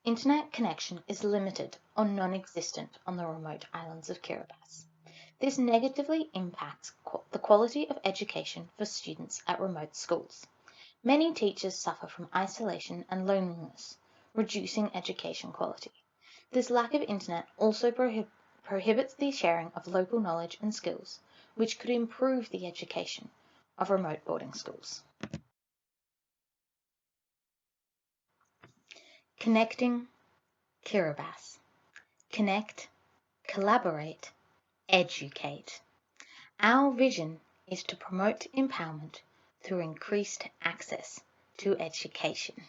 Internet connection is limited or non-existent on the remote islands of Kiribati. This negatively impacts the quality of education for students at remote schools. Many teachers suffer from isolation and loneliness, reducing education quality. This lack of internet also prohibits the sharing of local knowledge and skills, which could improve the education of remote boarding schools. Connecting Kiribati. Connect, collaborate, educate. Our vision is to promote empowerment through increased access to education.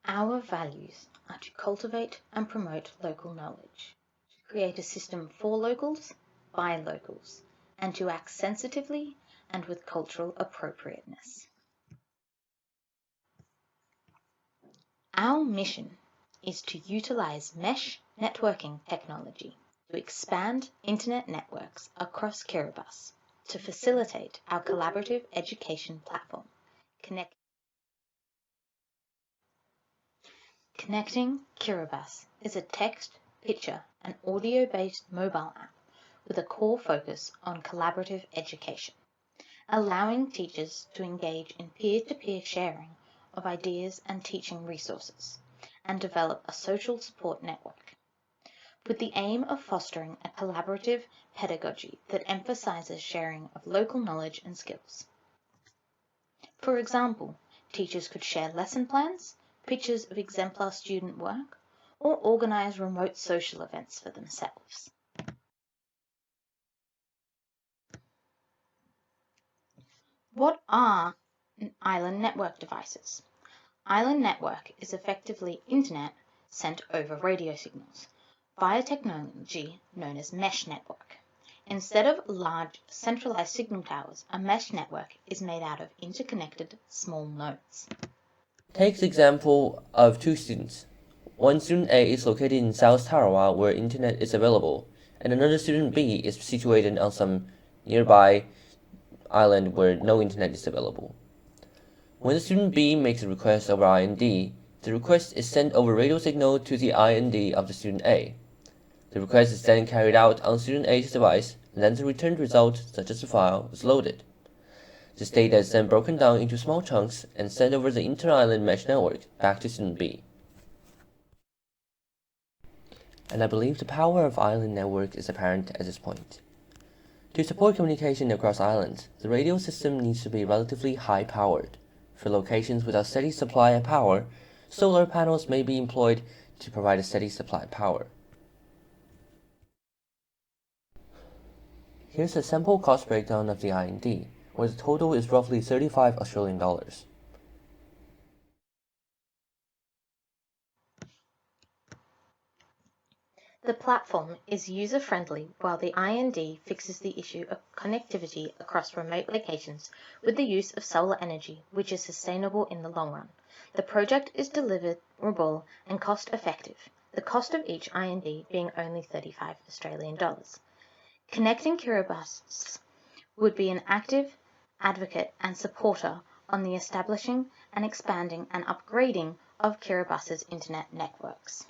Our values are to cultivate and promote local knowledge, to create a system for locals, by locals, and to act sensitively and with cultural appropriateness. Our mission is to utilize mesh networking technology to expand internet networks across Kiribati to facilitate our collaborative education platform, Connecting Kiribati is a text, picture, and audio-based mobile app with a core focus on collaborative education, allowing teachers to engage in peer-to-peer sharing of ideas and teaching resources, and develop a social support network, with the aim of fostering a collaborative pedagogy that emphasizes sharing of local knowledge and skills. For example, teachers could share lesson plans, pictures of exemplar student work, or organize remote social events for themselves. What are island network devices? Island network is effectively internet sent over radio signals via technology known as mesh network. Instead of large centralized signal towers, a mesh network is made out of interconnected small nodes. Take the example of two students. One student A is located in South Tarawa where internet is available, and another student B is situated on some nearby island where no internet is available. When the student B makes a request over IND, the request is sent over radio signal to the IND of the student A. The request is then carried out on student A's device, and then the returned result, such as a file, is loaded. This data is then broken down into small chunks and sent over the inter-island mesh network back to student B. And I believe the power of island network is apparent at this point. To support communication across islands, the radio system needs to be relatively high-powered. For locations without steady supply of power, solar panels may be employed to provide a steady supply of power. Here's a simple cost breakdown of the IND, where the total is roughly 35 Australian dollars. The platform is user-friendly while the IND fixes the issue of connectivity across remote locations with the use of solar energy, which is sustainable in the long run. The project is deliverable and cost-effective, the cost of each IND being only 35 Australian dollars. Connecting Kiribati would be an active advocate and supporter on the establishing and expanding and upgrading of Kiribati's internet networks.